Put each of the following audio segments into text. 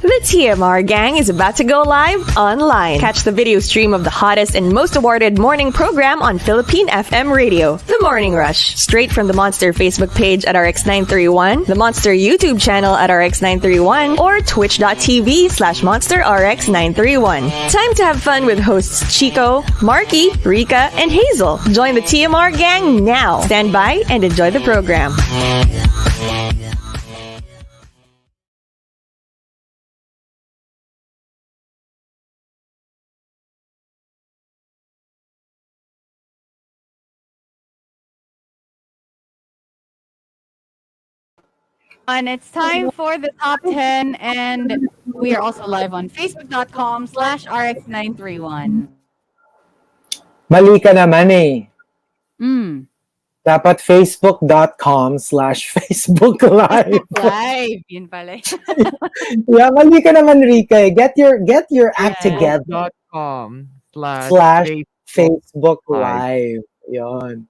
The TMR gang is about to go live online. Catch the video stream of the hottest and most awarded morning program on Philippine FM radio, The Morning Rush. Straight from the Monster Facebook page at RX931, the Monster YouTube channel at RX931, or twitch.tv/Monster RX931. Time to have fun with hosts Chico, Markki, Rica, and Hazel. Join the TMR gang now. Stand by and enjoy the program. And it's time for the top 10, and we are also live on facebook.com/RX931. Mali ka naman eh. Dapat facebook.com/Facebook Live. Live, yun pala. Yeah, mali ka naman, Rica. Get your act together. .com/Facebook Live. Yon.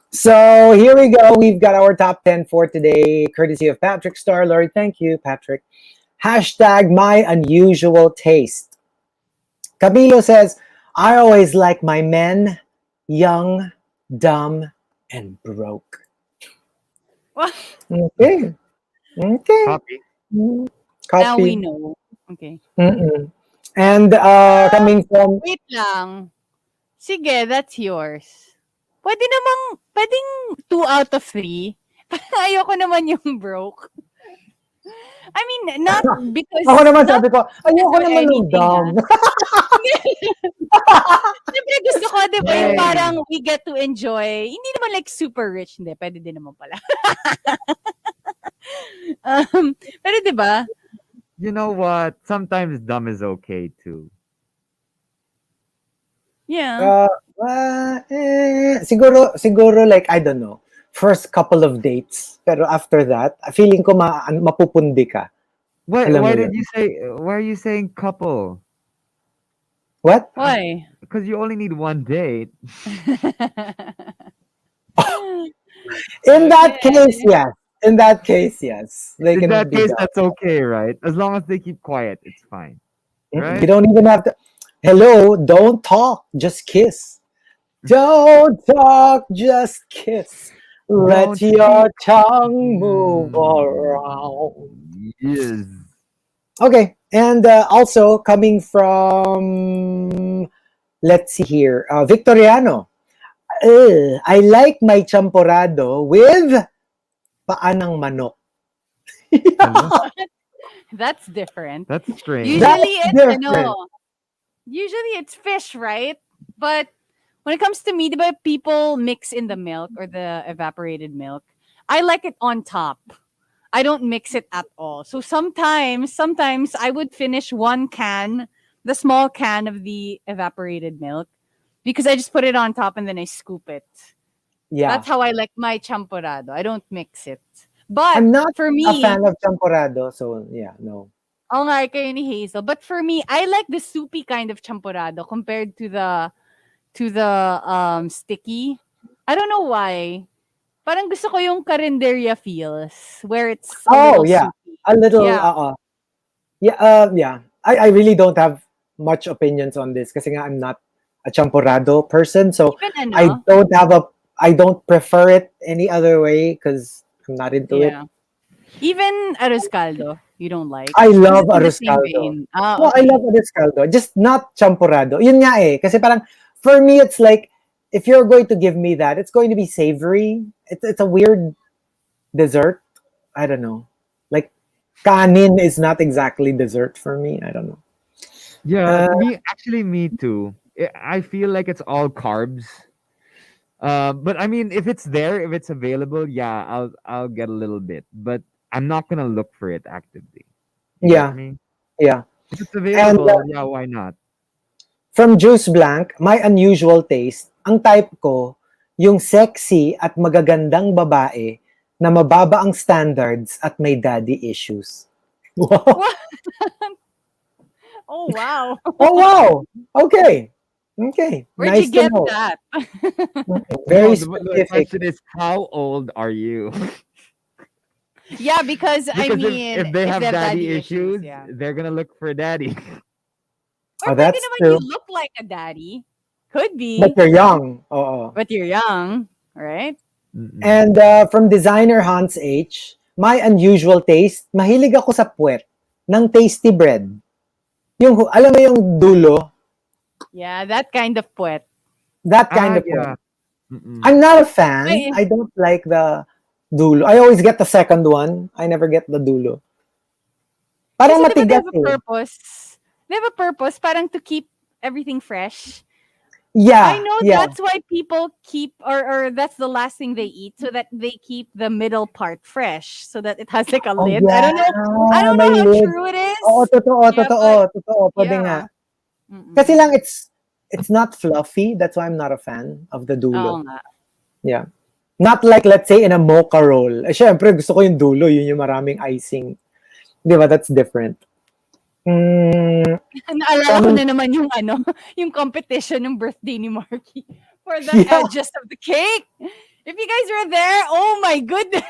So here we go. We've got our top 10 for today, courtesy of Patrick Starlord. Thank you, Patrick. Hashtag my unusual taste. Camilo says, I always like my men young, dumb, and broke. What? Okay. Copy. Now we know. Okay. And coming from... Wait lang. Sige, that's yours. Pwedeng 2 out of 3. Ayoko naman yung broke. I mean, not because... Ako naman sabi ko, ayoko naman yung dumb. Siyempre gusto ko, di ba, yung parang we get to enjoy. Hindi naman like super rich. Hindi, pwede din naman pala. Pero di ba? You know what? Sometimes dumb is okay too. Yeah. Siguro like, I don't know, first couple of dates. Pero after that, feeling ko mapupundi ka. Why are you saying couple? What? Why? Because you only need one date. In that case, yes. In that case, that's okay, right? As long as they keep quiet, it's fine. Right? You don't even have to... Hello, don't talk, just kiss. Don't talk, just kiss. Let your tongue move around. Yes. Okay, and also coming from, let's see here, Victoriano. I like my champorado with paa ng manok. That's different. That's strange. Usually it's fish, right? But when it comes to me, diba, people mix in the milk or the evaporated milk. I like it on top. I don't mix it at all. So sometimes I would finish one can, the small can of the evaporated milk, because I just put it on top and then I scoop it. Yeah. That's how I like my champorado. I don't mix it. But I'm not for me, a fan of champorado, so yeah, no. Oo nga, kayo ni Hazel. But for me, I like the soupy kind of champorado compared to the sticky. I don't know why. Parang gusto ko yung karinderya feels, where it's soupy. A little. Yeah. I really don't have much opinions on this kasi nga I'm not a champorado person, so I don't prefer it any other way because I'm not into it. Even arroz caldo, you don't like? I love arroz caldo. No, I love arroz caldo. Just not champorado. Yun nga eh. Kasi parang, for me, it's like, if you're going to give me that, it's going to be savory. It's a weird dessert. I don't know. Like, kanin is not exactly dessert for me. I don't know. Yeah, me too. I feel like it's all carbs. But I mean, if it's available, yeah, I'll get a little bit. But I'm not gonna look for it actively. You get me? Yeah. If it's available, yeah, why not? From Juice Blank, my unusual taste, ang type ko, yung sexy at magagandang babae na mababa ang standards at may daddy issues. Wow. Oh, wow. Oh, wow. Okay. Where'd nice you get to know. that? Very The specific. question is, how old are you? Yeah, because I Because mean, if they if have they have daddy daddy issues, yeah. they're gonna look for daddy. Or Oh, maybe that's naman you true. look like a daddy. Could But be, you're young. Oo. but you're young, right? Mm-mm. And from designer Hans H, my unusual taste, mahilig ako sa puwet ng tasty bread. Yung, alam mo yung dulo, Yeah, that kind of puwet. that kind Ah, of puwet. yeah. Mm-mm. I'm not a fan. I, I don't like the dulo. I always get the second one. I never get the dulo. Parang kasi di ba they matigas have a eh. purpose? They have a purpose parang to keep everything fresh. I Yeah, know yeah. that's why people keep or that's the last thing they eat so that they keep the middle part fresh so that it has like a Oh lid. I don't yeah, know. I don't may know how lid. true it Oo, is. totoo, Yeah, but totoo, totoo. Pwede nga. yeah. Kasi Mm-mm. lang it's not fluffy. That's why I'm not a fan of the Oo dulo. nga. Yeah. Not like, let's say, in a mocha roll. Eh, syempre, gusto ko yung dulo. Yun yung maraming icing. Di ba? That's different. Naalala ko From, na naman yung ano, yung competition ng birthday ni Markki for the yeah. edges of the cake. If you guys were there, oh my goodness.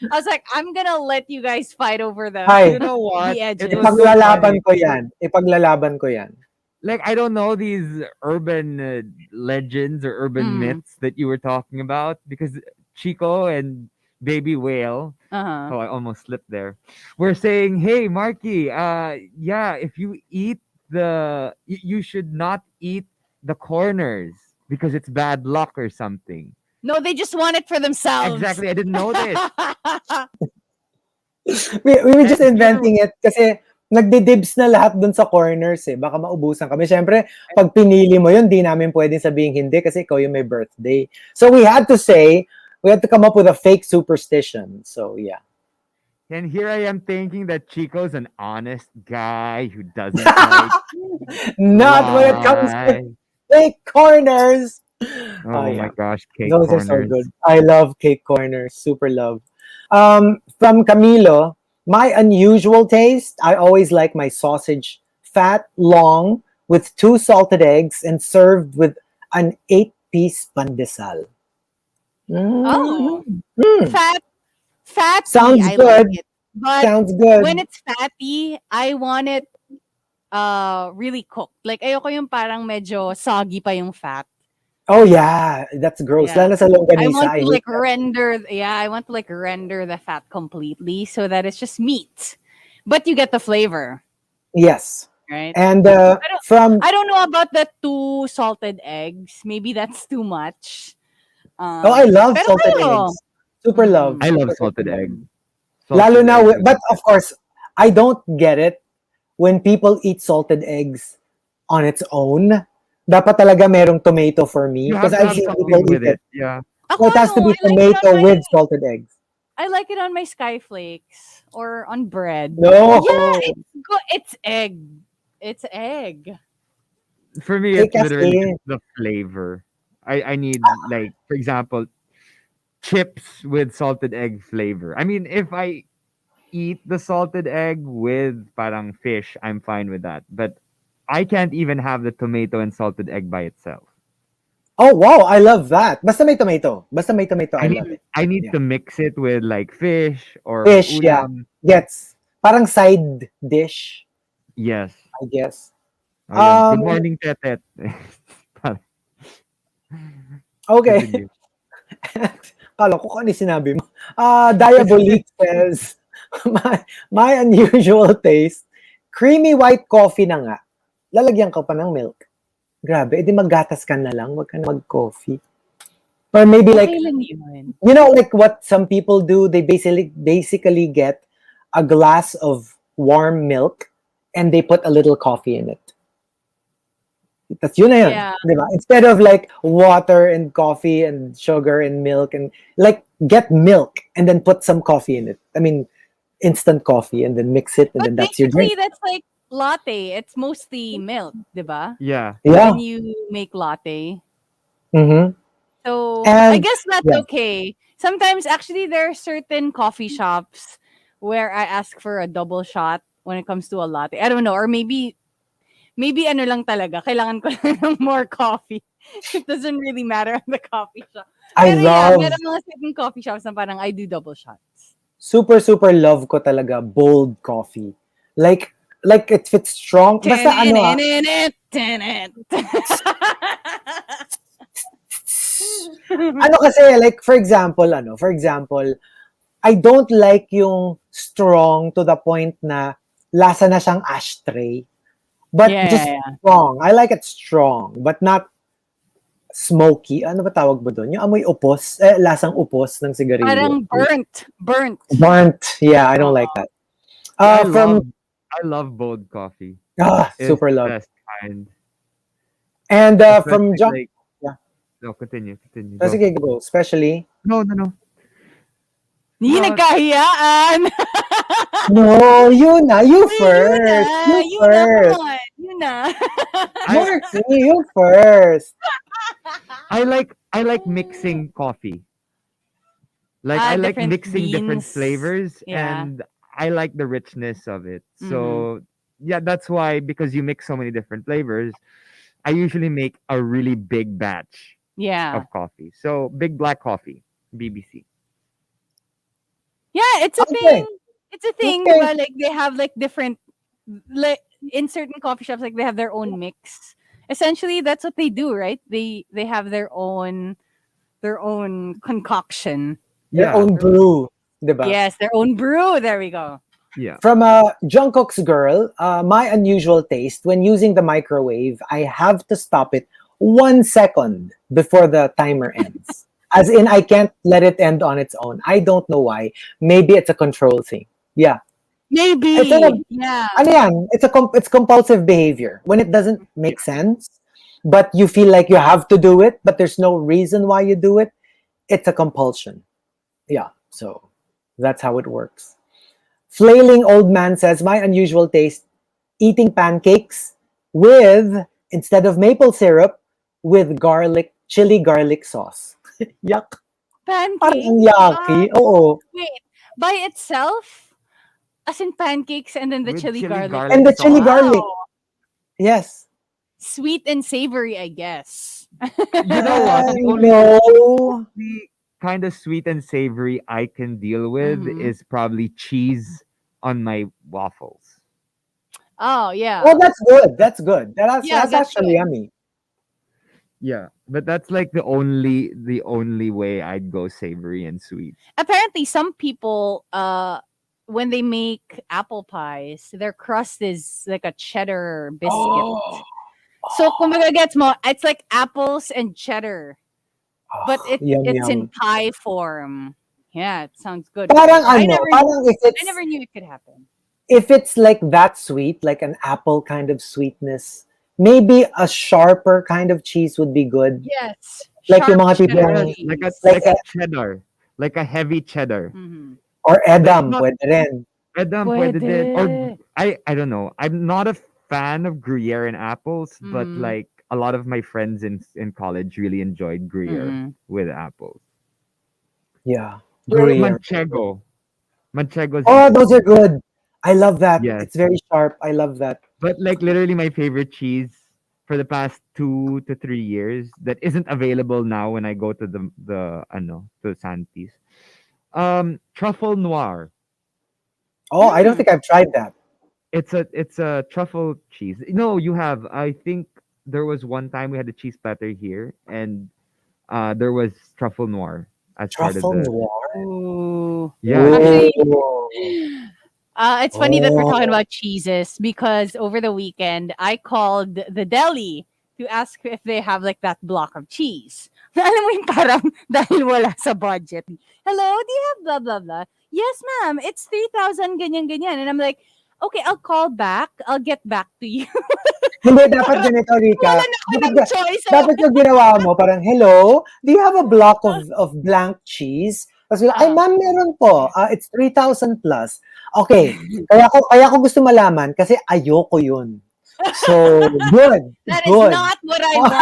I was like, I'm gonna let you guys fight over You Ay, know what? the It edges. was so ipaglalaban funny. ko yan. Ipaglalaban ko yan. Like I don't know these urban legends or urban Mm. myths that you were talking about because Chico and Baby Whale. Uh-huh. Oh, I almost slipped there. We're saying, hey, Marky, yeah, if you eat you should not eat the corners because it's bad luck or something. No, they just want it for themselves. Exactly, I didn't know this. We were just And here, inventing it kasi nagde-dibs na lahat dun sa corners eh. Baka maubusan kami. Syempre, pag pinili mo yun, di namin pwedeng sabihin hindi kasi ikaw yung may birthday. So we had to come up with a fake superstition. So yeah. and here I am thinking that Chico's an honest guy who doesn't like Not when it comes lie. to fake corners. Oh Oh my yeah. gosh, cake Those are so corners. good. I love cake corners. Super love. From Camilo, my unusual taste, I always like my sausage fat, long, with 2 salted eggs and served with an 8-piece pandesal. Oh, Mm. fatty, Sounds I like good. it. But Sounds good. when it's fatty, I want it really cooked. Like ayoko yung parang medyo soggy pa yung fat. Oh yeah, that's gross. Yeah. Lalo sa I want longganisa, I to hate like that. I want to like render the fat completely so that it's just meat. But you get the flavor, Yes. right? And don't- from I don't know about the 2 salted eggs. Maybe that's too much. oh, I love Pero salted kayo. eggs. Super love. I love Super, salted super egg. love. Lalo Salted na, egg. but of course, I don't get it when people eat salted eggs on its own. Dapat talaga merong tomato for me You because have to I've have seen people something eat with it. it. Yeah. So Ako it has to ano, be tomato with salted eggs. I like it on my skyflakes or on bread. No, Yeah, it's egg. It's egg. For me, eh, it's literally kasi, just the flavor. I need like, for example, chips with salted egg flavor. I mean, if I eat the salted egg with parang fish, I'm fine with that. But I can't even have the tomato and salted egg by itself. oh wow, I love that. Basta may tomato. Basta may tomato, I I love need it. I need Yeah. to mix it with like fish or Fish, yeah. ulam. Gets. Parang side dish, Yes. I guess. Ayun. Good Um, morning, Tetet. okay. Continue. Kala ko kung ano yung sinabi mo. Diabolique says, my unusual taste, creamy white coffee na nga. Lalagyan ka pa ng milk. Grabe, edi maggatas ka na lang, wag ka na mag-coffee. Or maybe like, Okay lang yun. you know, like what some people do, they basically get a glass of warm milk and they put a little coffee in it. That's yun na yun. Yeah. Diba? Instead of like water and coffee and sugar and milk and like get milk and then put some coffee in it. I mean, instant coffee and then mix it and But then that's your basically, drink. that's like latte. It's mostly milk, diba? Yeah. Yeah. When you make latte. Mm-hmm. So, And- I guess that's yeah. okay. Sometimes, actually, there are certain coffee shops where I ask for a double shot when it comes to a latte. I don't know. Or maybe ano lang talaga. Kailangan ko lang ng more coffee. It doesn't really matter on the coffee shop. I Pero yeah, love meron mga certain coffee shops na parang I do double shots. super super love ko talaga bold coffee. Like if it's strong, basta ano ano kasi like for example, I don't like yung strong to the point na lasa na siyang ashtray. But Yeah, just yeah, yeah. strong. I like it strong, but not smoky. Ano ba tawag ba doon? Yung amoy upos, lasang upos ng sigarilyo. Parang burnt. Burnt. Yeah, I don't like Oo. that. Yeah, From I love bold coffee. It's super the love. best kind. And from Especially junk, like yeah. no, continue. Go. Sige, go. Especially, No. Hindi No, nagkahiyaan. no, you You first. na. You You na. Come first. on. You na. I Markki, you first. I like mixing coffee. Like I like Different mixing different beans. flavors Yeah. and I like the richness of it. Mm-hmm. So yeah, that's why because you mix so many different flavors, I usually make a really big batch Yeah. of coffee. So big black coffee, BBC. Yeah, it's a Okay. thing. It's a thing, Okay. diba? Like they have like different like in certain coffee shops, like they have their own mix. Essentially, that's what they do, right? They have their own concoction. Their Yeah, own brew. Diba? Yes, their own brew. There we go. yeah. From a Jungkook's girl, my unusual taste when using the microwave, I have to stop it 1 second before the timer ends. As in, I can't let it end on its own. I don't know why. Maybe it's a control thing. Yeah, it's Maybe. Yeah. ano yan? It's compulsive behavior when it doesn't make sense, but you feel like you have to do it, but there's no reason why you do it. It's a compulsion. Yeah, so that's how it works. Flailing old man says, my unusual taste, eating pancakes with, instead of maple syrup, with chili garlic sauce. Yuck. Parang Pancake. ang yucky. Oo. Wait. By itself? As in pancakes and then the With chili chili garlic. garlic And the chili sauce. garlic. Wow. Yes. Sweet and savory, I guess. You know what? The No. only kind of sweet and savory I can deal with Mhm. is probably cheese on my waffles. Oh, yeah. Oh, that's good. That's good. Yeah, That's that's actually good. yummy. Yeah, but that's like the only way I'd go savory and sweet. Apparently, some people, when they make apple pies, their crust is like a cheddar biscuit. Oh. So, kumbaga gets mo, it's like apples and cheddar, but Yum, it's in yum. pie form. Yeah, it sounds good. Parang I ano, never, parang I never knew it could happen. if it's like that sweet, like an apple kind of sweetness, maybe a sharper kind of cheese would be good. Yes, Like yung sharp mga cheddar tipong, Yes, like a cheese. like like a cheddar, like a heavy cheddar. Mhm. or edam, not- pwede rin. Edam pwede din. Or Pwede. I don't know. I'm not a fan of Gruyere and apples, but Mm. like a lot of my friends in college really enjoyed Gruyere Mhm. with apples. Yeah. Or Gruyere. manchego. Manchego's Oh, those are interesting. good. I love that. Yes. It's very sharp. I love that. But like literally my favorite cheese for the past 2 to 3 years that isn't available now when I go to to Santis. Truffle noir. Oh, I don't Mm. think I've tried that. It's a truffle cheese. No, you have. I think there was one time we had a cheese platter here and there was truffle noir as part of Truffle the noir. Ooh. yeah. Actually, Oh. it's funny that we're talking Oh. about cheeses because over the weekend I called the deli to ask if they have like that block of cheese. Alam mo yung parang dahil wala sa budget. Hello, do you have blah blah blah? Yes, ma'am. It's 3,000 ganyan ganyan. And I'm like, okay, I'll call back. I'll get back to you. Hindi, dapat ganito, Rica. Wala na ako ng choice. Dapat yung ginawa mo, parang, hello, do you have a block of blank cheese? Tapos, ay, ma'am, meron po. It's 3,000 plus. Okay, kaya ko gusto malaman kasi ayoko yun. So, good. That is good. not what I want.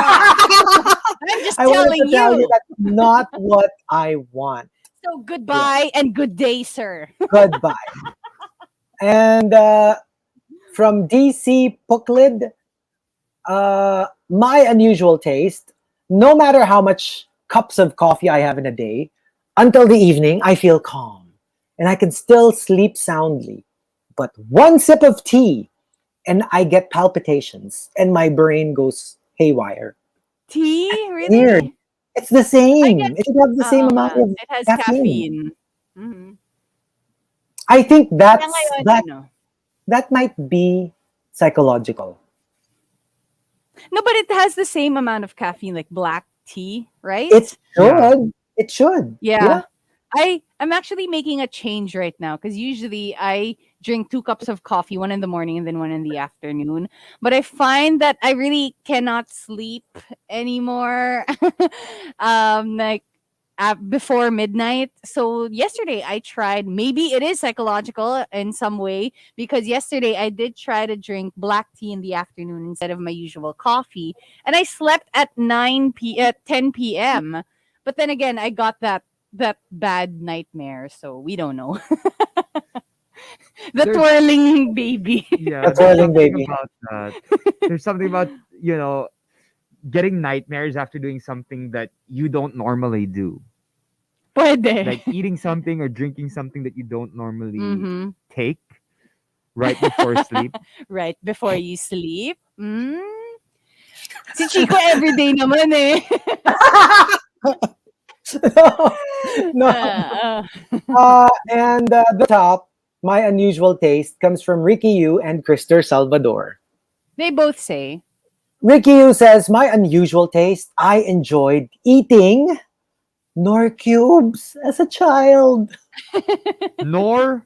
I'm just I wanted telling to tell you you. that's not what I want. So goodbye and good day, sir. Goodbye. And from DC Puklid, my unusual taste, no matter how much cups of coffee I have in a day, until the evening, I feel calm. and I can still sleep soundly. But one sip of tea and I get palpitations and my brain goes haywire. Tea? Weird. Really? It's the I same. guess It has the same amount of it has caffeine. caffeine. Mhm. I think Kaya ngayon, ano? that might be psychological. No, but it has the same amount of caffeine like black tea, right? It Yeah. should. It should. Yeah. I'm actually making a change right now because usually I drink 2 cups of coffee, one in the morning and then one in the afternoon. But I find that I really cannot sleep anymore. Like before midnight. So yesterday I tried. Maybe it is psychological in some way because yesterday I did try to drink black tea in the afternoon instead of my usual coffee, and I slept at 10 p.m. But then again, I got that bad nightmare, so we don't know. The There's twirling baby. yeah, That's there's whirling something baby. about that. There's something about, getting nightmares after doing something that you don't normally do. Pwede. Like eating something or drinking something that you don't normally Mm-hmm. take right before sleep. Right before you sleep. Si Chico everyday naman eh. No. And the top, my unusual taste, comes from Ricky Yu and Krister Salvador. They both say. Ricky Yu says, my unusual taste, I enjoyed eating nor cubes as a child. Nor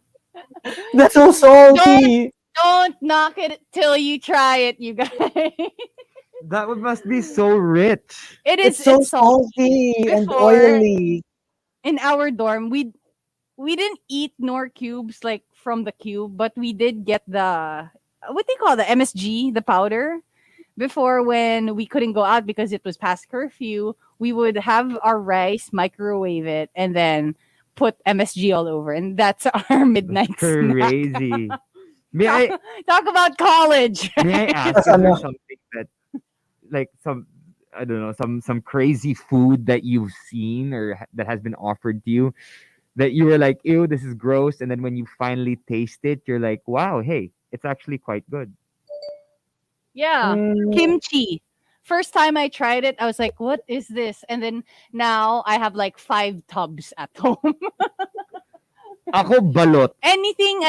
That's so salty. Don't knock it till you try it, you guys. that must be so rich. It's so It's salty. salty and Before, oily. in our dorm, we didn't eat nor cubes like from the cube, but we did get the what they call the MSG, the powder. Before, when we couldn't go out because it was past curfew, we would have our rice, microwave it, and then put MSG all over, and that's our midnight snack. Crazy. May I Talk about college. may I ask, is there something that, like, some, I don't know, some crazy food that you've seen or that has been offered to you that you were like, ew, this is gross, and then when you finally taste it, you're like, wow, hey, it's actually quite good. Yeah, Mm, kimchi. First time I tried it, I was like, "What is this?" And then now I have like 5 tubs at home. Ako balot. Anything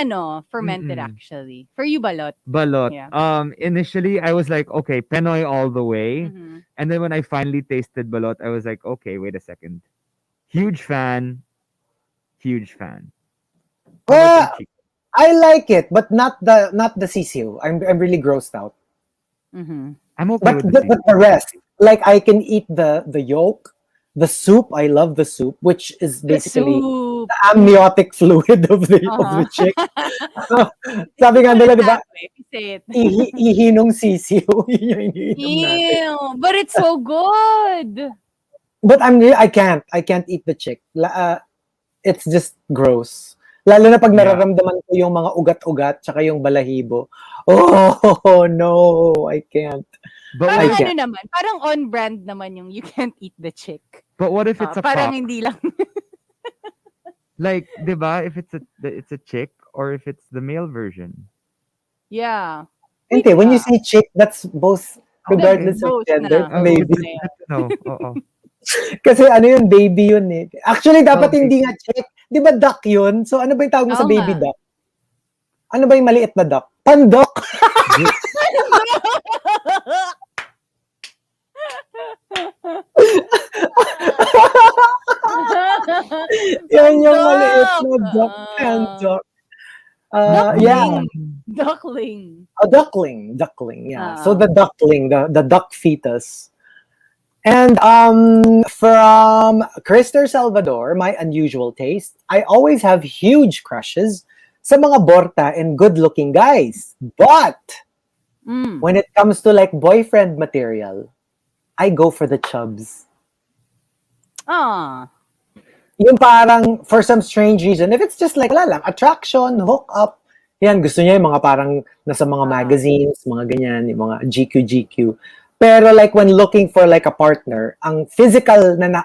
fermented Mm-mm. actually. For you balot. Balot. Yeah. Initially I was like, okay, Penoy all the way. Mhm. And then when I finally tasted balot, I was like, okay, wait a second. Huge fan. Huge fan. How about well, you, Chico? I like it, but not the sisiu. I'm really grossed out. Mhm. I'm okay with the But the rest, like I can eat the yolk, the soup. I love the soup, which is The basically soup. amniotic fluid of Uh-huh. the chick. Sabi nga Put it nila, di ba? that way, if you say it. Ihi nung sisiu. Yun yung iniinom natin. Ew, but it's so good. But I can't eat the chick. It's just gross. Lalo na pag Yeah. nararamdaman ko yung mga ugat-ugat tsaka yung balahibo. Oh no, I can't. But Parang what if, naman, parang on brand naman yung you can't eat the chick. but what if it's a Parang cock? hindi lang. Like, diba? If it's a chick or if it's the male version. Yeah. Hindi, when you nga. say chick, that's both regardless of both gender, na. baby. Both na yan. No. Oo. Kasi ano yun, baby yun eh. Actually, dapat Oh, hindi nga chick. Di ba duck yun? So ano ba yung tawag mo sa Oo baby nga. duck? Ano ba yung maliit na duck? Pandok! Yan yung maliit na duck. Pandok. Yeah. Duckling. A duckling, yeah. So Ah. the duckling, the duck fetus. And from Krister Salvador, my unusual taste, I always have huge crushes sa mga borta and good-looking guys. But Mm. when it comes to like boyfriend material, I go for the chubs. Ah. Yung parang, for some strange reason, if it's just like, wala lang, attraction, hook up, yan, gusto niya yung mga parang nasa mga magazines, mga ganyan, yung mga GQ. Pero like when looking for like a partner, ang physical na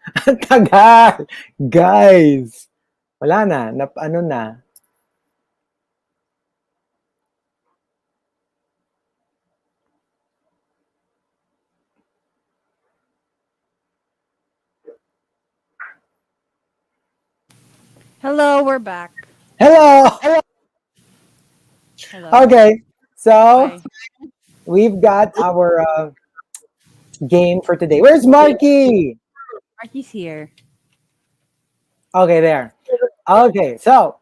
Ang tagal! Guys! Wala na. Ano na. Hello, we're back. Hello! Hello. Okay. So, Hi. we've got our game for today. Where's Markki? Marky's here. Okay, there. Okay, so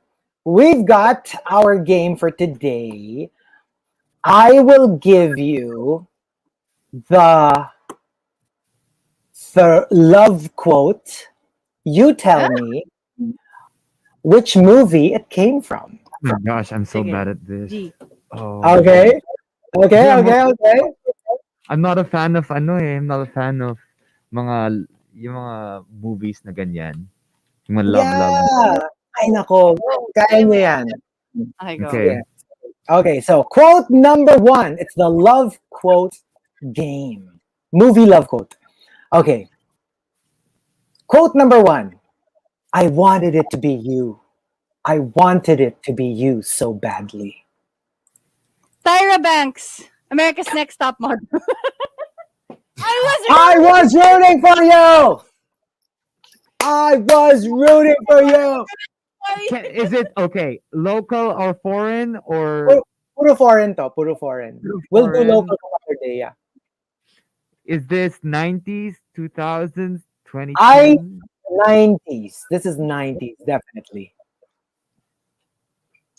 we've got our game for today. I will give you the love quote. You tell me which movie it came from. Oh my gosh, I'm so Sige. bad at this. G. Oh. Okay? Okay, Yeah, okay, okay. I'm not a fan of I'm not a fan of mga yung mga movies na ganyan. Yung mga love. Yeah! Ay, nako. Kaya niyo yan. Okay, go. Okay. Yeah. Okay, so quote number 1. It's the love quote game. Movie love quote. Okay. Quote number 1. I wanted it to be you. I wanted it to be you so badly. Tyra Banks, America's Next Top Model. I was rooting for you! I was rooting for you! Is it okay? Local or foreign or Puro foreign to. Puro foreign. We'll do foreign? local some other day, yeah. Is this 90s, 2000s, 2010? 90s. This is 90s, definitely.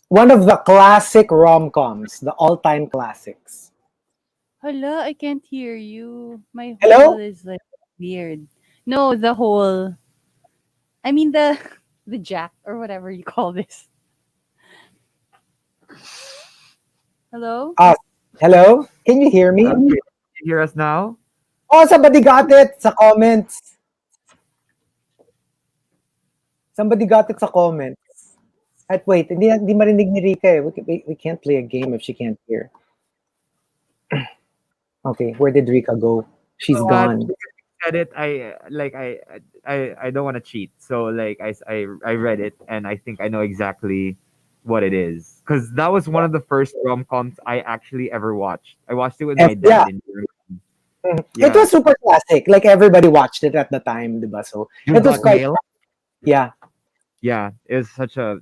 One of the classic rom-coms, the all-time classics. Hello, I can't hear you. My Hello? hole is like weird. No, the hole. I mean the jack or whatever you call this. Hello? Hello? Can you hear me? Okay. Can you hear us now? Oh, somebody got it sa comments. Somebody got it sa comments. At wait, hindi marinig ni Rica eh. We can't play a game if she can't hear. Okay, where did Rica go? She's But gone. because you said it, I don't want to cheat. So like I read it and I think I know exactly what it is because that was one of the first rom-coms I actually ever watched. I watched it with my Yeah. dad in Germany. It Yeah. was super classic. Like everybody watched it at the time, diba? So You it was Got quite Mail? yeah. Yeah, it was such a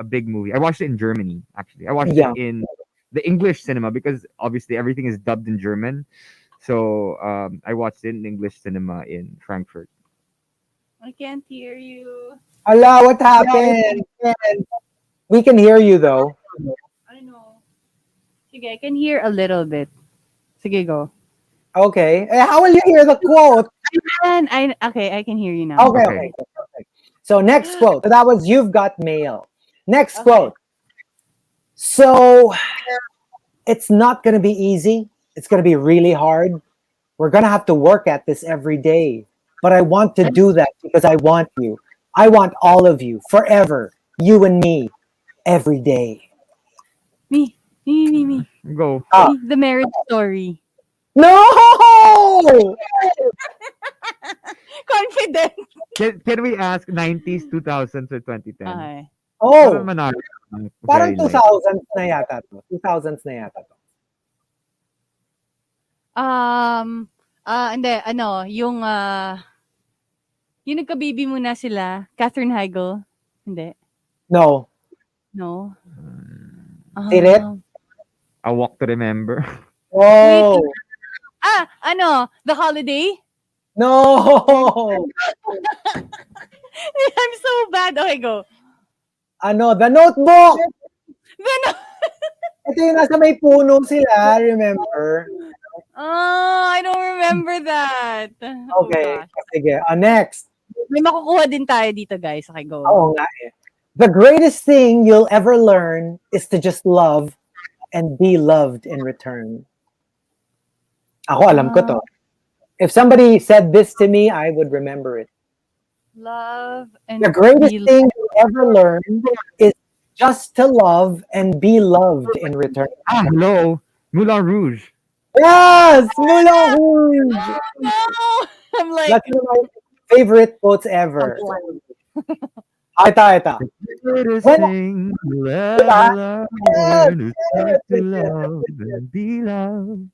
big movie. I watched it in Germany actually. I watched Yeah. it in the English cinema because obviously everything is dubbed in German. So I watched it in English cinema in Frankfurt. I can't hear you. Allah, what happened? We can hear you though. I don't know. Sige, I can hear a little bit. Sige, go. Okay. How will you hear the quote? Okay, I can hear you now. Okay. So next quote. So that was You've Got Mail. Next Okay. quote. So it's not going to be easy. It's going to be really hard. We're going to have to work at this every day. But I want to do that because I want you. I want all of you forever. You and me every day. Me. Go. Ah. Me, the marriage story. No! Confident. Ah. Can we ask 90s, 2000s, or 2010? Okay. Oh, Parang manalo. parang Very light. 2000s na yata to. 2000s na yata to. Hindi, yung nagka-baby muna sila, Catherine Heigl. Hindi. No. No. Tirit? A Walk to Remember. Oh. The Holiday? No. I'm so bad. Okay, go. The Notebook. Then, Ito yung nasa may puno sila, remember? I don't remember that. Oh, Okay. gosh. Sige. Next. May makukuha din tayo dito, guys. Okay, go. Oo nga eh. The greatest thing you'll ever learn is to just love and be loved in return. Ako, alam ko to. If somebody said this to me, I would remember it. Love and The greatest be thing you'll ever learn is just to love and be loved in return. Hello. Moulin Rouge. Yes! Moulin Rouge! No! I'm like, That's one of my favorite quotes ever. Ito. Greatest When, thing you diba? ever love, Yes, learn to yes, start to yes, yes. love and be loved.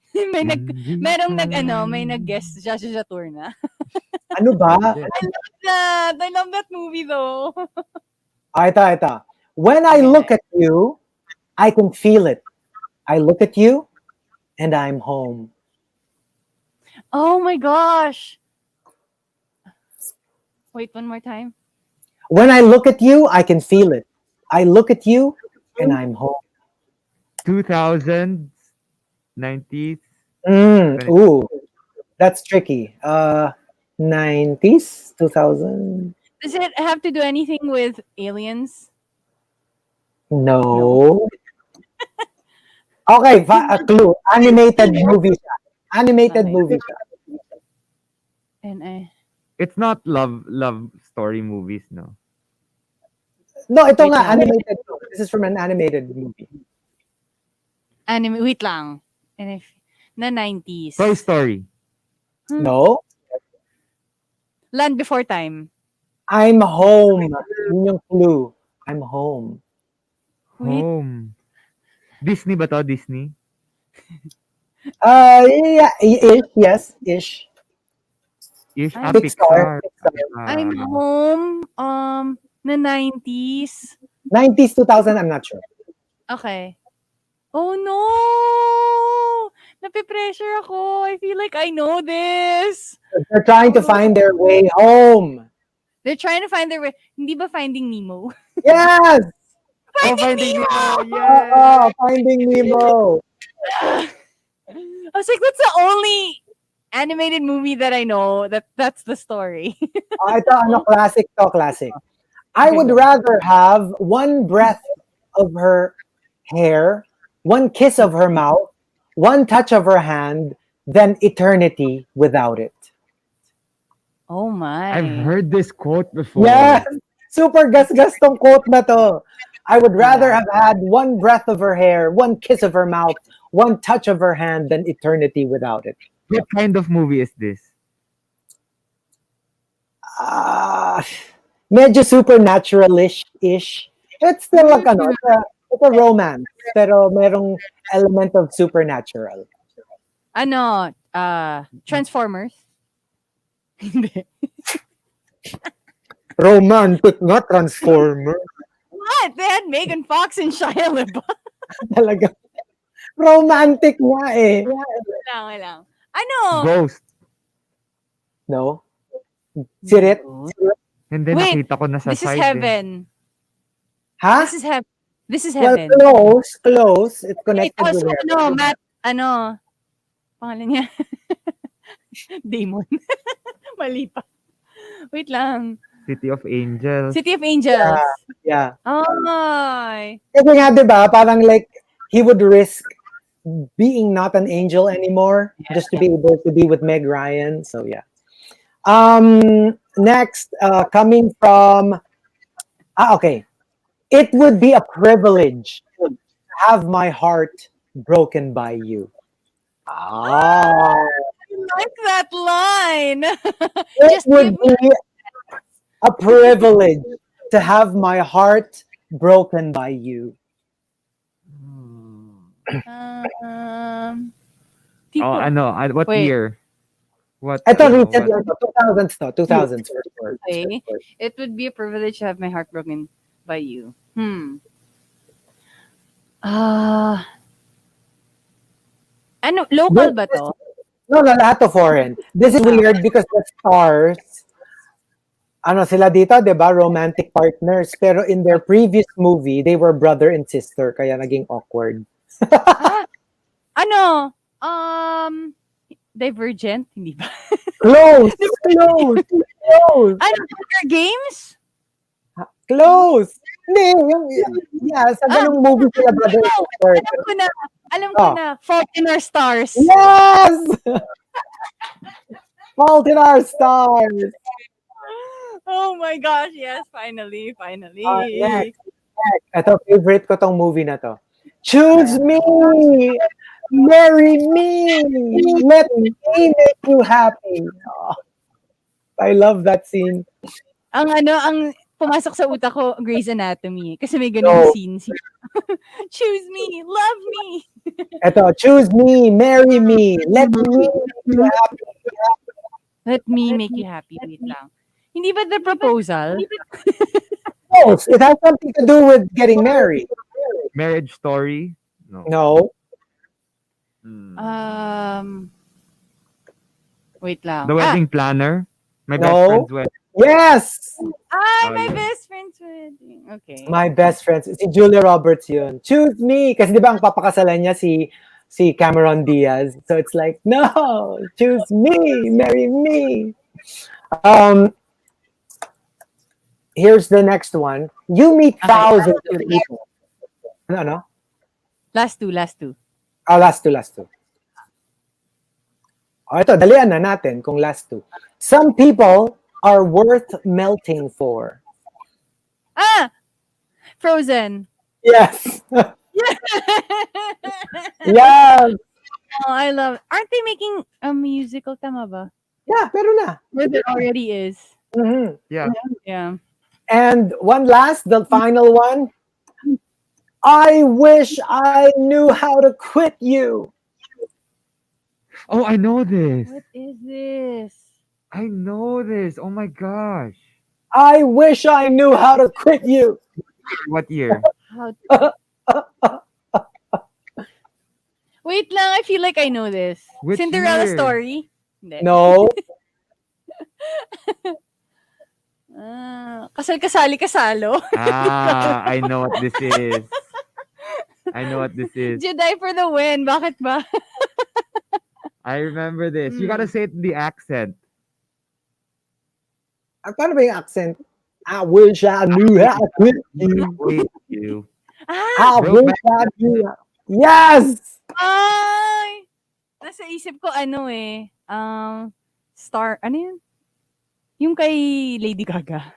May nag-guest siya sa tour na. Ano ba? I love that movie though. Ito. When I look at you, I can feel it. I look at you, and I'm home. Oh my gosh. Wait, one more time. When I look at you, I can feel it. I look at you, and I'm home. 2000s, 90s. Ooh, that's tricky. 90s, 2000. Does it have to do anything with aliens? No. Okay, a clue. Animated movie siya. Animated Okay. movie siya. And It's not love story movies, no. No, ito Wait nga, lang. animated. This is from an animated movie. wait lang. And if na 90s. Toy Story. No? Land Before Time. I'm home. Yun yung clue. I'm home. Wait. Home. Disney ba to? Disney? Yeah, yes, ish. Ish? Ay, Pixar. I'm home. Na 90s. 90s, 2000, I'm not sure. Okay. Oh no! Nape-pressure ako. I feel like I know this. They're trying to find their way home. They're trying to find their way. Hindi ba Finding Nemo? Yes! Finding Nemo! Oh, Finding Nemo. I was like, that's the only animated movie that I know that's the story. Ito, classic. I would rather have one breath of her hair, one kiss of her mouth, one touch of her hand, than eternity without it. Oh my. I've heard this quote before. Yes! Super gas-gas tong quote na to. I would rather have had one breath of her hair, one kiss of her mouth, one touch of her hand than eternity without it. What kind of movie is this? Medyo supernatural-ish. It's still like, it's a romance, pero merong element of supernatural. Transformers? Hindi. Romantic nga, Transformer. What? They had Megan Fox and Shia LaBeouf. Talaga. Romantic nga eh. Wait lang. Ghost. No? Sirit? And then Wait, nakita ko na sa This is side. Heaven. Ha? This is Well, Heaven. close. It's connected with heaven. Matt, pangalan niya? Damon. Mali pa. Wait lang. City of Angels. City of Angels. Yeah. Ay. Kasi nga, diba, parang like, he would risk being not an angel anymore just to be able to be with Meg Ryan. So, yeah. Next, coming from, okay. It would be a privilege to have my heart broken by you. I like that line. It Just would give me be a privilege to have my heart broken by you. What Wait. year? What? Ito, recent lang to. 2000s to. 2000s for sure. Okay. It would be a privilege to have my heart broken by you. Local ba to? No, lahat to foreign. This is weird because the stars, sila dito, di ba? Romantic partners. Pero in their previous movie, they were brother and sister. Kaya naging awkward. Divergent? Hindi ba? Close! Hunger Games? Close! Hindi, sa ganung movie sila brother and sister. Alam ko na. Fault in Our Stars. Yes! Fault in Our Stars. Oh my gosh, yes, finally. Next. Ito, favorite ko tong movie na to. Choose me! Marry me! Let me make you happy. I love that scene. Ang pumasok sa utak ko, Grey's Anatomy. Kasi may ganung No. scene. Choose me, love me. Eto, choose me, marry me, let me make you happy. Let me make you happy. Wait lang. Hindi ba the proposal? No, it has something to do with getting married. Marriage Story? No. No. Wait lang. The Wedding Planner? My best No. friend's wedding. Yes! My yeah. best friend's wedding. Okay. My best friend. Si Julia Roberts yun. Choose me! Kasi di ba ang papakasalan niya si Cameron Diaz. So it's like, no! Choose me! Marry me! Here's the next one. You meet thousands of people. Ano? Last two. Last two. Ito, dalian na natin kung last two. Some people are worth melting for. Frozen. Yes. Yes. Oh, I love. Aren't they making a musical? Tama ba? Yeah, pero na. Where there already is. Mhm. Yeah. Yeah. And one last, the final one. I wish I knew how to quit you. Oh, I know this. What is this? I know this. Oh my gosh. I wish I knew how to quit you. What year? How? Wait lang, I feel like I know this. Which Cinderella year? Story? Hindi. No. Kasal-kasali kasalo. I know what this is. I know what this is. Jedi for the win. Bakit ba? I remember this. You gotta say it in the accent. Paano ba yung accent? I wish I knew how to quit you. Wait, you. I Brokeback wish I knew. Yes! Ay! Nasa isip ko Star, ano yun? Yung kay Lady Gaga.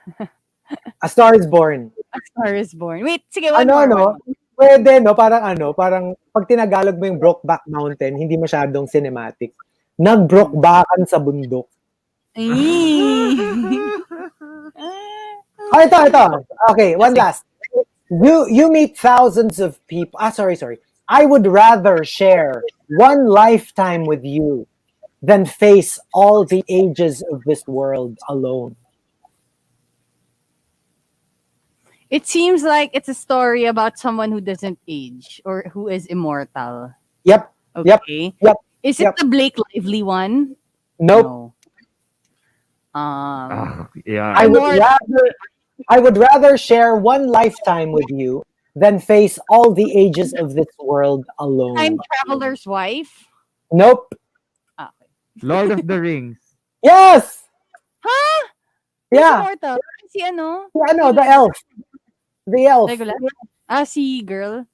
A Star is Born. A Star is Born. Wait, sige, one Ano, more. no? Pwede, no? Parang pag tinagalog mo yung Brokeback Mountain, hindi masyadong cinematic. Nag-brokebakan sa bundok. Oh, ito. Okay, one last. You meet thousands of people. Sorry. I would rather share one lifetime with you than face all the ages of this world alone. It seems like it's a story about someone who doesn't age or who is immortal. Yep. Okay. Yep. Is it the Blake Lively one? Nope. No. Yeah. I would rather share one lifetime with you than face all the ages of this world alone. Time Traveler's Wife? Nope. Okay. Lord of the Rings. Yes. Huh? Yeah. Immortal? Si ano? The elf. The elf. Regular? Si girl?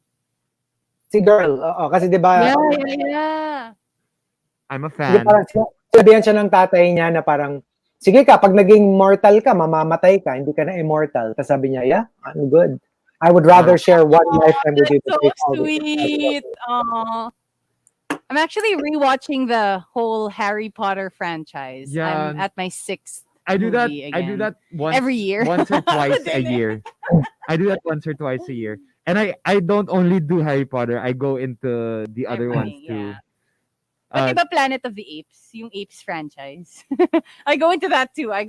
Si girl. Oo, kasi di ba? Yeah. I'm a Sige, fan. parang sabihan siya ng tatay niya na parang, sige ka, pag naging mortal ka, mamamatay ka, hindi ka na immortal. Tapos sabi niya, yeah, I'm good. I would rather share one lifetime with you. So sweet. I'm actually rewatching the whole Harry Potter franchise. Yeah. I'm at my 6th I do that. movie I do again. that once Every year. once or twice a year. I do that once or twice a year, and I don't only do Harry Potter. I go into the other ones Everything, too. yeah. But diba Planet of the Apes, yung Apes franchise. I go into that too. I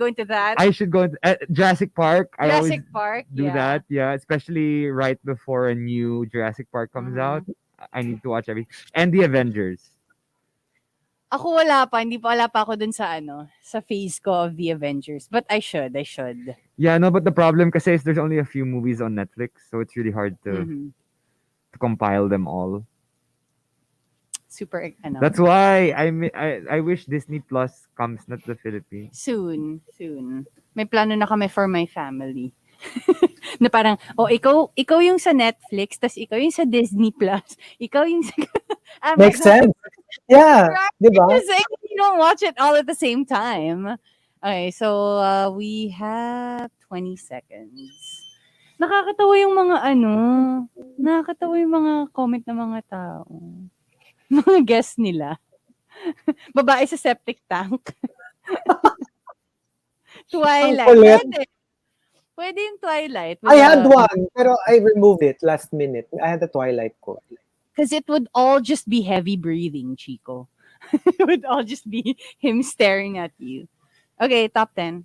should go into Jurassic Park. I always Jurassic Park. do that. Yeah, especially right before a new Jurassic Park comes out. I need to watch everything, and the Avengers. Ako wala pa, wala pa ako dun sa sa phase ko of the Avengers. But I should. Yeah, no, but the problem kasi is there's only a few movies on Netflix, so it's really hard to compile them all. Super, That's why I wish Disney Plus comes not the Philippines. Soon. May plano na kami for my family. Na parang, ikaw yung sa Netflix, tas ikaw yung sa Disney Plus, ikaw yung sa... Makes sense. Yeah. Right? Diba? Because you don't watch it all at the same time. Okay, so we have 20 seconds. Nakakatawa yung mga comment ng mga tao. Mga guests nila. Babae sa septic tank. Ang Twilight. kulit. Pwede. Pwede yung Twilight. I had one, pero I removed it last minute. I had the Twilight ko. Because it would all just be heavy breathing, Chico. It would all just be him staring at you. Okay, top 10.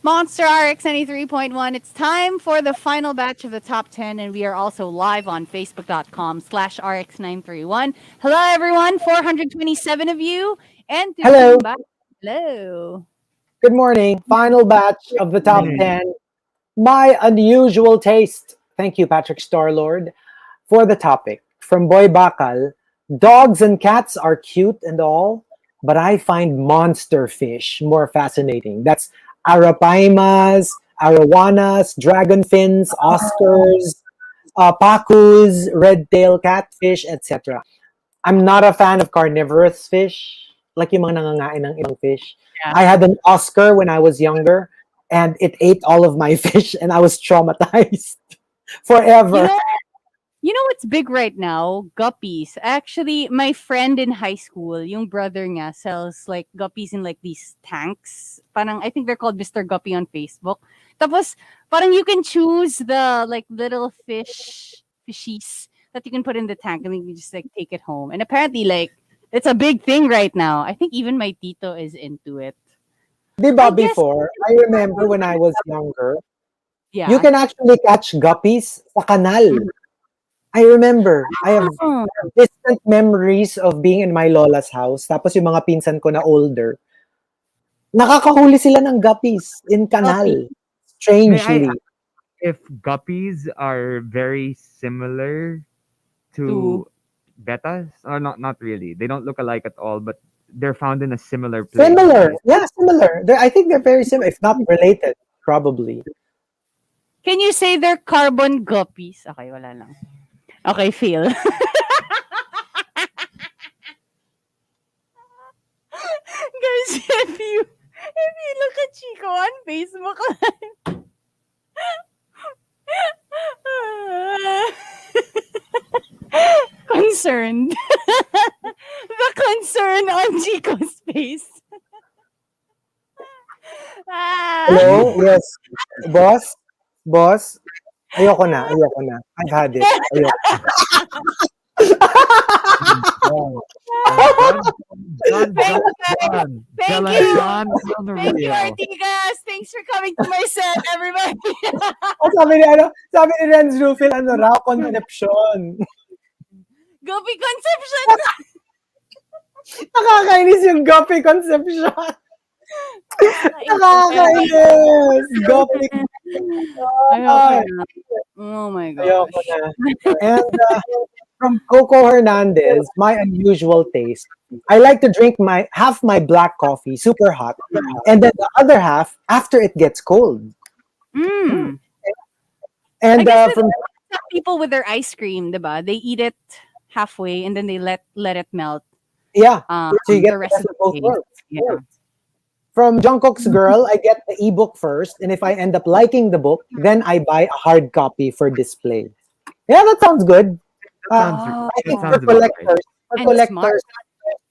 Monster RX93.1. It's time for the final batch of the top 10, and we are also live on Facebook.com/RX931. Hello, everyone. 427 of you. And to the Hello. team back. Hello. Good morning. Final batch of the top Morning. 10. My unusual taste. Thank you, Patrick Starlord, for the topic. From Boy Bakal, dogs and cats are cute and all, but I find monster fish more fascinating. That's arapaimas, arowanas, dragon fins, oscars, pacus, red-tail catfish, etc. I'm not a fan of carnivorous fish, like yung mga nangangain ng ibang fish. Yeah. I had an Oscar when I was younger, and it ate all of my fish, and I was traumatized forever. You know what's big right now? Guppies. Actually, my friend in high school, yung brother niya, sells like guppies in like these tanks. Parang, I think they're called Mr. Guppy on Facebook. Tapos, parang you can choose the like little fishies that you can put in the tank and then you just like take it home. And apparently, like, it's a big thing right now. I think even my tito is into it. Diba I guess- before, I remember when I was younger, Yeah. you can actually catch guppies sa kanal. I remember. I have Oh, distant memories of being in my lola's house. Tapos yung mga pinsan ko na older, nakakahuli sila ng guppies in kanal. Strangely. If guppies are very similar to To- betas, or not really. They don't look alike at all, but they're found in a similar place. Similar. Yeah, similar. I think they're very similar, if not related, probably. Can you say they're carbon guppies? Okay, wala lang. Okay, feel. Guys, if you look at Chico on Facebook concerned. The concern on Chico's face. Hello? Yes. Boss? Boss? Ayoko na. I've had it. Ayoko. John. Thank Tell us, you. John, on the Thank you, radio. Artigas. Thanks for coming to my set, everybody. Sabi ni Renz Rufil, raw conception. Guppy conception. Nakakainis yung guppy conception. Nakakainis. Guppy. Ayoko na. Oh my Ayoko gosh. na. And from Coco Hernandez, my unusual taste. I like to drink half my black coffee super hot, and then the other half after it gets cold. Mm. And I guess from some people with their ice cream, diba? They eat it halfway and then they let it melt. yeah, so you get the rest of the both taste. worlds. Yeah. From Jungkook's Girl, I get the ebook first, and if I end up liking the book, then I buy a hard copy for display. Yeah, that sounds good. I think for sounds about right. collectors,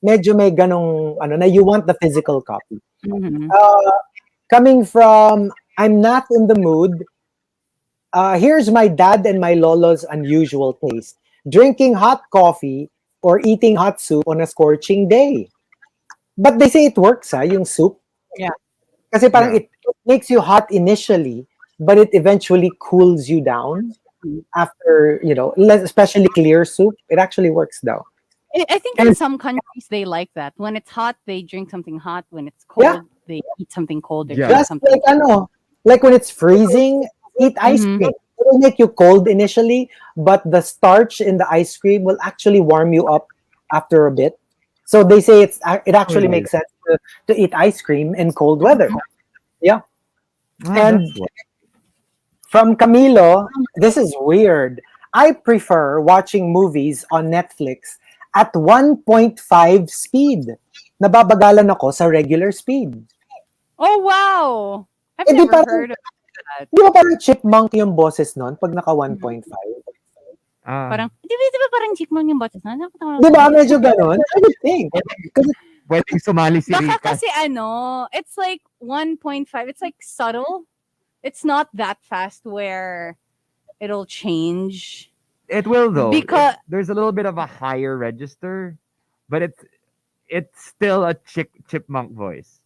medyo may ganong na you want the physical copy. Mhm. Coming from I'm not in the mood. Here's my dad and my lolo's unusual taste: drinking hot coffee or eating hot soup on a scorching day. But they say it works, yung soup. Yeah. Kasi parang it makes you hot initially, but it eventually cools you down after, especially clear soup. It actually works though. I think in some countries they like that. When it's hot, they drink something hot. When it's cold, Yeah. they eat something cold. They Yeah. drink Just something. like when it's freezing, eat ice Mhm. cream. It will make you cold initially, but the starch in the ice cream will actually warm you up after a bit. So they say it actually Really? makes sense to eat ice cream in cold weather. Yeah. And That's what- from Camilo, this is weird. I prefer watching movies on Netflix at 1.5 speed. Nababagalan ako sa regular speed. Oh wow! I've Eh, di never parang- heard of that? Di ba parang chipmunk yung boses nun pag naka 1.5? Parang, di ba parang chikmang yung boses na? Di ba? Medyo ganon. I would think. Kasi Pwedeng sumali si Baka Rica. kasi it's like 1.5. It's like subtle. It's not that fast where it'll change. It will though. Because There's a little bit of a higher register, but it's still a chipmunk voice.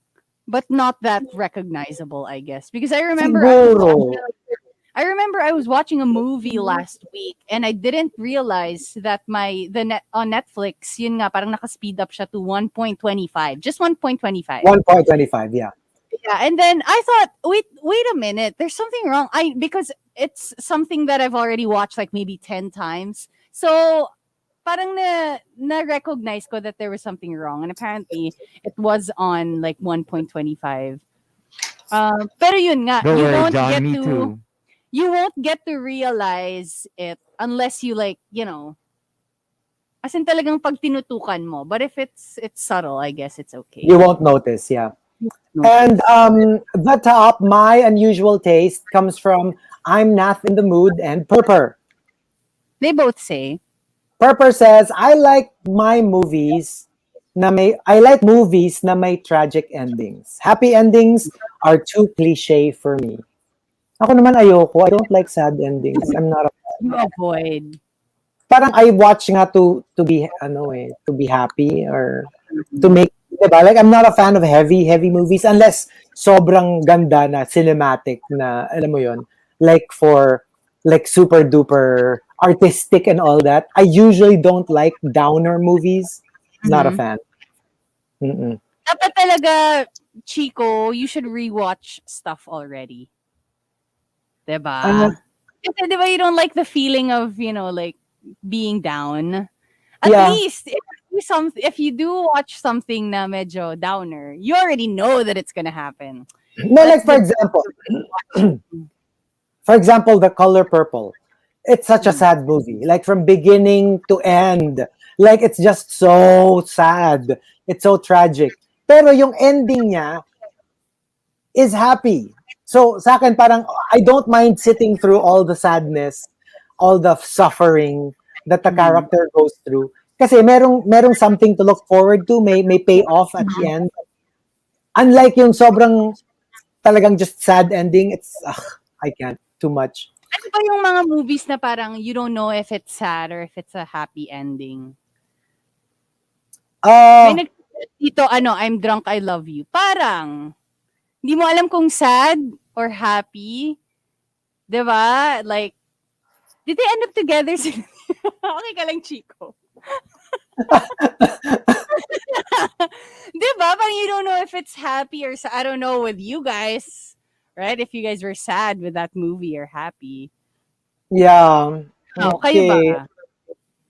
but not that recognizable, I guess. Because siguro. I remember I was watching a movie last week and I didn't realize that on Netflix, yun nga parang naka-speed up siya to 1.25. Just 1.25. 1.25, yeah. Yeah, and then I thought, wait a minute, there's something wrong. Because it's something that I've already watched like maybe 10 times. So parang na-recognize ko that there was something wrong, and apparently it was on like 1.25. Pero yun nga, Don't you worry, won't John, get me to too. you won't get to realize it unless you like, as in talagang pag tinutukan mo. But if it's subtle, I guess it's okay. You won't notice, yeah. And the top, my unusual taste, comes from I'm Nath in the Mood and Purper. They both say. Purper says, I like movies na may tragic endings. Happy endings are too cliche for me. Ako naman ayoko. I don't like sad endings. I'm not a You avoid. parang I watch nga to be to be happy or to make, diba? Like I'm not a fan of heavy movies unless sobrang ganda na cinematic na alam mo yon, like for like super duper artistic and all that. I usually don't like downer movies. Not a fan. Mm-mm. Dapat talaga, Chico, you should rewatch stuff already. Diba? Kasi diba you don't like the feeling of, like being down. At Yeah. least if you do watch something na medyo downer, you already know that it's gonna happen. No, like for example, The Color Purple. It's such a sad movie. Like from beginning to end. Like it's just so sad. It's so tragic. Pero yung ending niya is happy. So sa akin parang I don't mind sitting through all the sadness, all the suffering that the character goes through. Kasi merong something to look forward to, may payoff at the end. Unlike yung sobrang talagang just sad ending, it's I can't too much. Ano ba yung mga movies na parang you don't know if it's sad or if it's a happy ending? May dito, I'm Drunk, I Love You. Parang, hindi mo alam kung sad or happy. Diba? Like, did they end up together? Okay ka lang, Chico. Diba? Parang you don't know if it's happy or sad. I don't know with you guys. Right? If you guys were sad with that movie or happy. Yeah. Oh, kayo ba?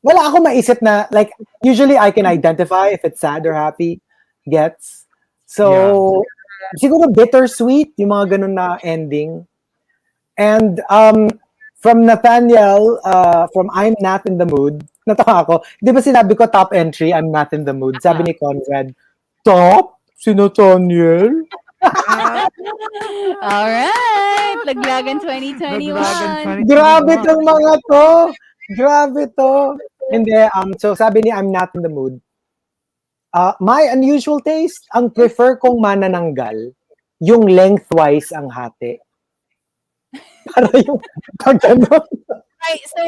Wala ako maisip na, like, usually I can identify if it's sad or happy. Gets? So, siguro bittersweet, yung mga ganun na ending. And from Nathaniel, from I'm Not in the Mood, natawa ako. Di ba sinabi ko top entry, I'm Not in the Mood? Sabi ni Conrad, top? Si Nathaniel? Alright! Laglagan 2021. Grabe tong mga to! Grabe to! Hindi, so sabi ni I'm Not in the Mood, my unusual taste, ang prefer kong manananggal, yung lengthwise ang hati. Para yung pagano. Right, so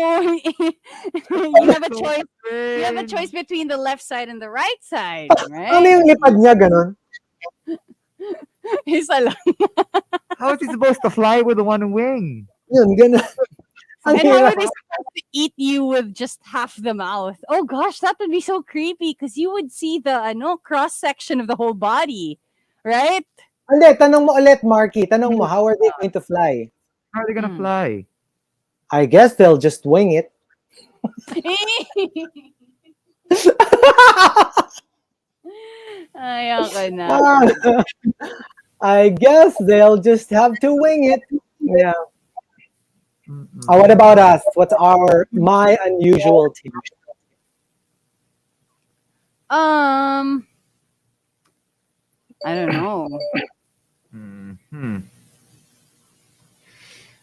you have a choice. You have a choice between the left side and the right side, right? Ano yung lipad niya, ganon? Isa lang. How is he supposed to fly with one wing? Yun, ganon. And how are they supposed to eat you with just half the mouth? Oh gosh, that would be so creepy because you would see the cross section of the whole body, right? Hindi, tanong mo ulit, Markki. Tanong mo, how are they going to fly? How are they gonna fly? I guess they'll just wing it. Ay, okay na. I guess they'll just have to wing it. Yeah. What about us? What's my unusual taste? I don't know.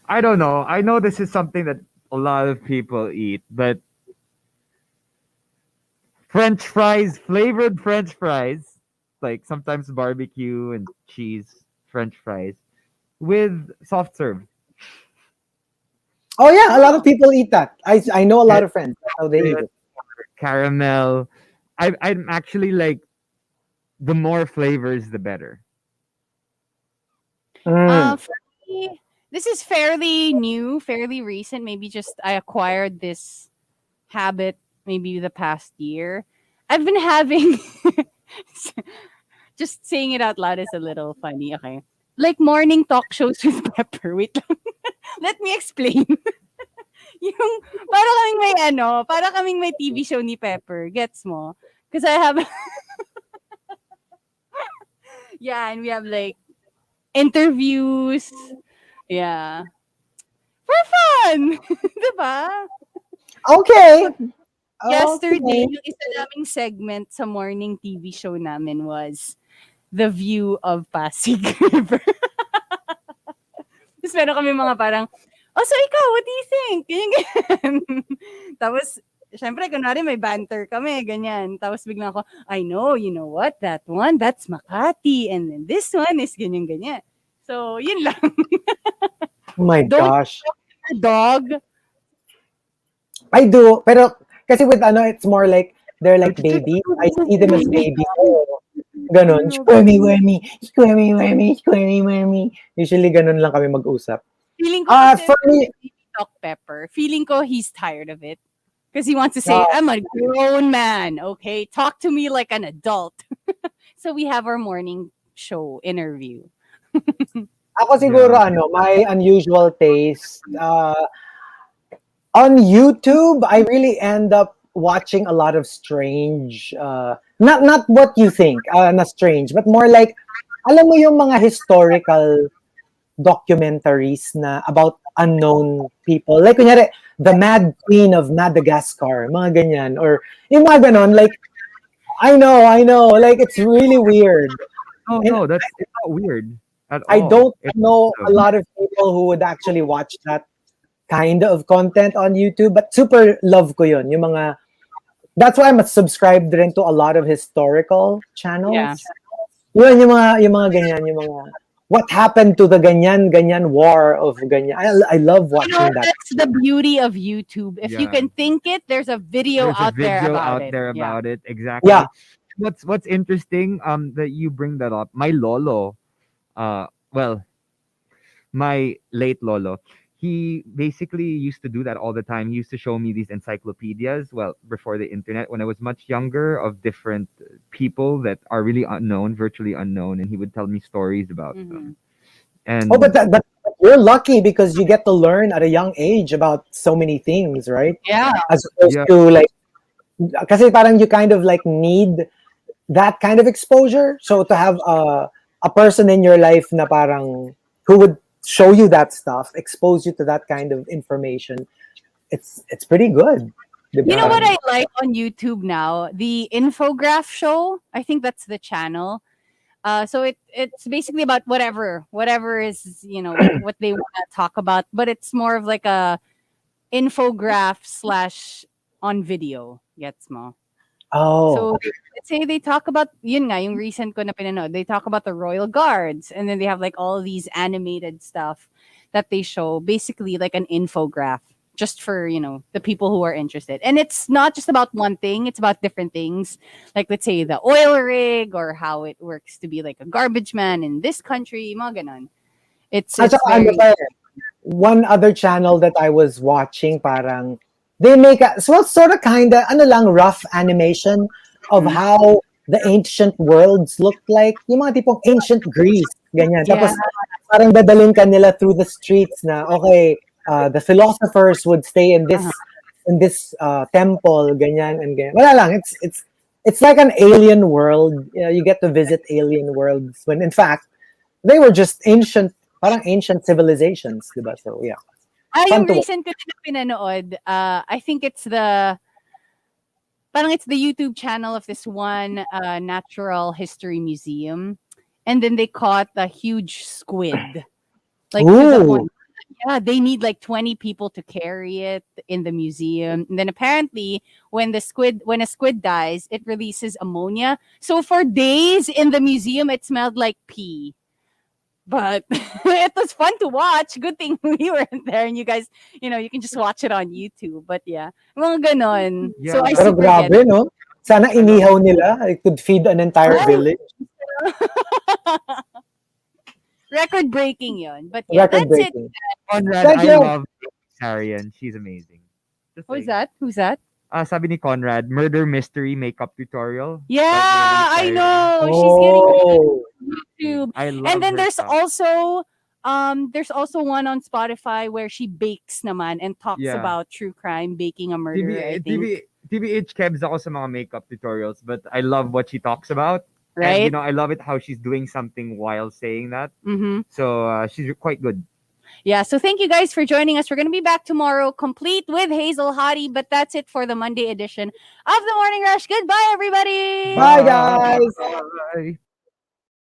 I don't know. I know this is something that a lot of people eat, but French fries, flavored French fries, like sometimes barbecue and cheese French fries with soft serve. Oh yeah, a lot of Oh, people eat that. I know a lot It- of friends. That's how they eat it. Caramel. I'm actually like the more flavors the better. Mm. for me, this is fairly new, fairly recent. Maybe just I acquired this habit maybe the past year. I've been having just saying it out loud is a little funny, okay? Like morning talk shows with Pepper. Wait lang. Let me explain. Yung para kaming may ano, para kaming may TV show ni Pepper. Gets mo? Because I have yeah, and we have like interviews. Yeah. For fun. 'Di ba? Okay. Yesterday, Okay. yung isa naming segment sa morning TV show namin was The View of Pasig River. Tapos meron kami mga parang, oh, so ikaw, what do you think? Ganyan, ganyan. Tapos, syempre, kunwari may banter kami, ganyan. Tapos biglang ako, I know, you know what? That one, that's Makati. And then this one is ganyan, ganyan. So, yun lang. Oh my Don't gosh. dog. I do, pero kasi with ano, it's more like they're like babies. I see them as babies. So, ganon. Squirmy, wormy, squirmy, wormy, squirmy, wormy. Usually ganon lang kami mag-usap. Feeling ko kasi For me, Talk Pepper, feeling ko he's tired of it. Because he wants to say, uh, I'm a grown man, okay? Talk to me like an adult. So we have our morning show interview. ako siguro Yeah. ano, my unusual taste. On YouTube, I really end up watching a lot of strange, not what you think, na strange, but more like, alam mo yung mga historical documentaries na about unknown people. Like, kunyari, the Mad Queen of Madagascar, mga ganyan. Or yung mga ganon, like, I know, like, it's really weird. Oh And no, that's it's not weird at I all. don't It's know a lot of people who would actually watch that kind of content on YouTube, but super love ko yun. Yung mga, that's why I'm subscribed rin to a lot of historical Yeah. channels. Yun, yung mga ganyan, yung mga, what happened to the ganyan war of ganyan. I love You know, watching that. that's the beauty of YouTube. If you Yeah. can think it, there's a video There's a out there video about out it. there Yeah. about it. Exactly. Yeah. What's interesting that you bring that up. My lolo, well, my late lolo, he basically used to do that all the time. He used to show me these encyclopedias, well, before the internet, when I was much younger, of different people that are really unknown, virtually unknown, and he would tell me stories about Mhm. them. Oh, And but you're lucky because you get to learn at a young age about so many things, right? Yeah. As opposed yeah, to like, kasi parang you kind of like need that kind of exposure. So to have a person in your life na parang who would show you that stuff, expose you to that kind of information, it's pretty good. You know Diba? what yeah, I like on YouTube now? The infograph show. I think that's the channel. So it's basically about whatever is what they want to talk about, but it's more of like a infograph slash on video. Gets mo? Oh, So let's say they talk about yun nga yung recent ko na pinanood. They talk about the royal guards, and then they have like all these animated stuff that they show, basically like an infograph just for the people who are interested. And it's not just about one thing; it's about different things. Like let's say the oil rig or how it works to be like a garbage man in this country, mga ganon. at It's saka ano very pa eh, one other channel that I was watching, parang they make a so sort of kind of ano lang rough animation of Mhm. how the ancient worlds looked like. Yung mga tipong ancient Greece, ganyan. yeah. Tapos parang dadalhin ka nila through the streets na okay, the philosophers would stay Uh-huh. in this temple, ganyan and ganyan. Wala lang, it's like an alien world. You know, you get to visit alien worlds when in fact they were just ancient, parang ancient civilizations, diba? So yeah, fun Yung to watch. recent ko na pinanood, I think it's the YouTube channel of this one natural history museum, and then they caught a huge squid, like to the Ooh, point Yeah, they need like 20 people to carry it in the museum. And then apparently when a squid dies, it releases ammonia. So for days in the museum it smelled like pee. But it was fun to watch. Good thing we weren't there and you guys, you can just watch it on YouTube. But yeah, mga ganon. So Yeah, I Pero super get grabe, it. no? Sana I love inihaw nila. It could feed an entire Right? village. Record breaking yon. But yeah, Record that's it. breaking. Conrad. Thank I you. love Sarian. She's amazing. Just Who's saying. that? Who's that? Sabi ni Conrad, murder mystery makeup tutorial. Yeah, By I Sarian. know. She's getting Oh. YouTube. I And love then her stuff. there's also one on Spotify where she bakes naman and talks Yeah. about true crime, baking a murderer, I TV, think. TBH Kebs ako sa mga makeup tutorials, but I love what she talks about. And, Right? I love it how she's doing something while saying that. Mm-hmm. So, she's quite good. Yeah, so thank you guys for joining us. We're going to be back tomorrow, complete with Hazel Hottie, but that's it for the Monday edition of the Morning Rush. Goodbye, everybody. Bye, guys. Bye.